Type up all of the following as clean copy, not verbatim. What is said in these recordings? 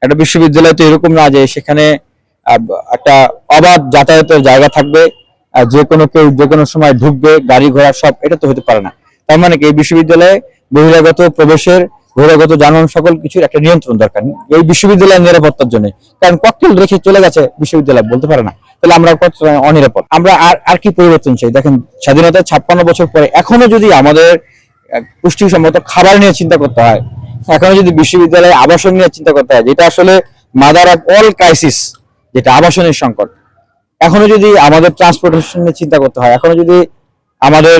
একটা বিশ্ববিদ্যালয় তো এরকম না যে সেখানে একটা অবাধ যাতায়াতের জায়গা থাকবে, যে কোনো কেউ যে কোনো সময় ঢুকবে, গাড়ি ঘোড়া সব, এটা তো হতে পারে না। তার মানে কি এই বিশ্ববিদ্যালয়ে বহিরাগত প্রবেশের, বহিরাগত যানবাহন সকল কিছুর একটা নিয়ন্ত্রণ দরকার এই বিশ্ববিদ্যালয়ের নিরাপত্তার জন্য। কারণ ককটেল রেখে চলে গেছে বিশ্ববিদ্যালয়, বলতে পারে না, তাহলে আমরা কত অনিরাপদ। আমরা আর আর কি পরিবর্তন চাই? দেখেন, স্বাধীনতার 56 বছর পরে এখনো যদি আমাদের পুষ্টিসম্মত খাবার নিয়ে চিন্তা করতে হয়, এখনো যদি বিশ্ববিদ্যালয়ে আবাসন নিয়ে চিন্তা করতে হয়, যেটা আসলে মাদার অফ অল ক্রাইসিস, যেটা আবাসনের সংকট, এখনো যদি আমাদের ট্রান্সপোর্টেশন নিয়ে চিন্তা করতে হয়, এখনো যদি আমাদের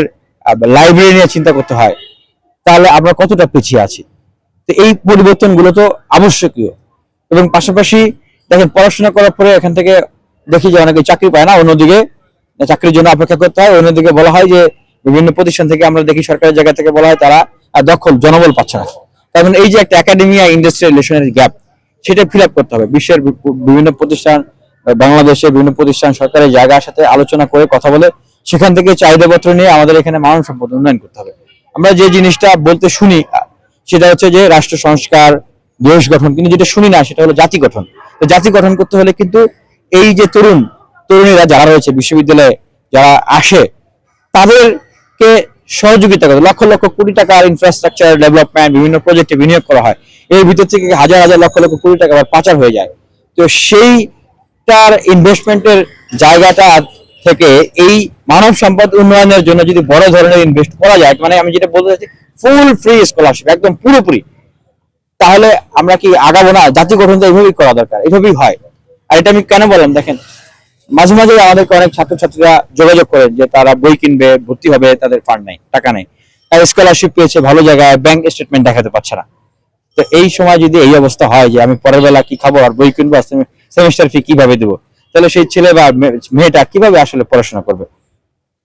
লাইব্রেরি নিয়ে চিন্তা করতে হয়, তাহলে আমরা কতটা পিছিয়ে আছি। তো এই পরিবর্তনগুলো তো আবশ্যকীয়। এবং পাশাপাশি দেখেন, পড়াশোনা করার পরে এখান থেকে দেখি যে অনেকে চাকরি পায় না, অন্যদিকে চাকরির জন্য অপেক্ষা করতে হয়, অন্যদিকে বলা হয় যে বিভিন্ন প্রতিষ্ঠান থেকে আমরা দেখি, সরকারের জায়গা থেকে বলা হয় তারা দক্ষ জনবল পাচ্ছে না। তার মানে এই যে একটা একাডেমিয়া ইন্ডাস্ট্রিয়াল রিলেশনের গ্যাপ, সেটা ফিল আপ করতে হবে। বিশ্বের বিভিন্ন প্রতিষ্ঠান, বাংলাদেশের বিভিন্ন প্রতিষ্ঠান সরকারের জায়গার সাথে আলোচনা করে কথা বলে সেখান থেকে চাহিদাপত্র নিয়ে আমাদের এখানে মানব সম্পদ উন্নয়ন করতে হবে। আমরা যে জিনিসটা বলতে শুনি সেটা হচ্ছে যে রাষ্ট্র সংস্কার, দেশ গঠন, কিন্তু যেটা শুনি না সেটা হলো জাতি গঠন। তো জাতি গঠন করতে হলে কিন্তু এই যে তরুণীরা যারা রয়েছে বিশ্ববিদ্যালয়ে, যারা আসে, তাদেরকে সহযোগিতা করে লক্ষ লক্ষ কোটি টাকার ইনফ্রাস্ট্রাকচার ডেভেলপমেন্ট, বিভিন্ন প্রজেক্টে বিনিয়োগ করা হয়। এর ভিতর থেকে হাজার হাজার লক্ষ লক্ষ কোটি টাকা আবার পাচার হয়ে যায়। তো সেইটার ইনভেস্টমেন্টের জায়গাটা থেকে এই মানব সম্পদ উন্নয়নের জন্য যদি বড় ধরনের ইনভেস্ট করা যায়, মানে আমি যেটা বলতে চাচ্ছি, ফুল ফ্রি স্কলারশিপ, একদম পুরোপুরি, তাহলে আমরা কি আগাবো না? জাতি গঠন তো এইভাবেই করা দরকার, এইভাবেই হয়। আর এটা আমি কেন বললাম, দেখেন, মাঝে মাঝে আমাদেরকে অনেক ছাত্রছাত্রীরা যোগাযোগ করেন যে তারা বই কিনবে, ভর্তি হবে, তাদের ফান্ড নেই, টাকা নেই, স্কলারশিপ পেয়েছে ভালো জায়গায়, ব্যাংক স্টেটমেন্ট দেখাতে পারছে না। তো এই সময় যদি এই অবস্থা হয় যে আমি পরের বেলা কি খাবো, আর বই কিনবো, আর সেমিস্টার ফি কিভাবে দেবো, তাহলে সেই ছেলে বা মেয়েটা কিভাবে আসলে পড়াশোনা করবে?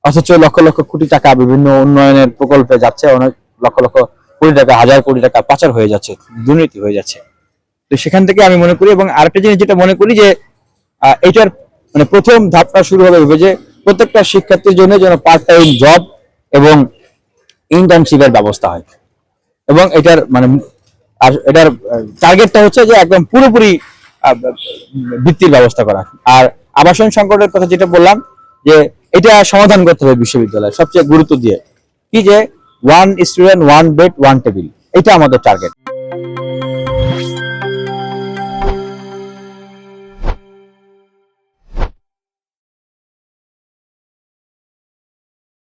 অথচ লক্ষ লক্ষ কোটি টাকা বিভিন্ন উন্নয়নের প্রকল্পে যাচ্ছে, অনেক লক্ষ লক্ষ কোটি টাকা, হাজার কোটি টাকা পাচার হয়ে যাচ্ছে, দুর্নীতি হয়ে যাচ্ছে। তো সেখান থেকে আমি মনে করি, এবং আরেকটা জিনিস যেটা মনে করি যে এটার মানে প্রথম ধাপটা শুরু হবে যে প্রত্যেকটা শিক্ষার্থীর জন্য যেন পার্ট টাইম জব এবং ইন্টার্নশিপের ব্যবস্থা হয়। এবং এটার মানে আর এটার টার্গেটটা হচ্ছে যে একদম পুরোপুরি বৃত্তির ব্যবস্থা করা। আর আবাসন সংকটের কথা যেটা বললাম, যে এটা সমাধান করতে হবে বিশ্ববিদ্যালয় সবচেয়ে গুরুত্ব দিয়ে, কি যে 1 স্টুডেন্ট 1 বেড 1 টেবিল, এটা আমাদের টার্গেট।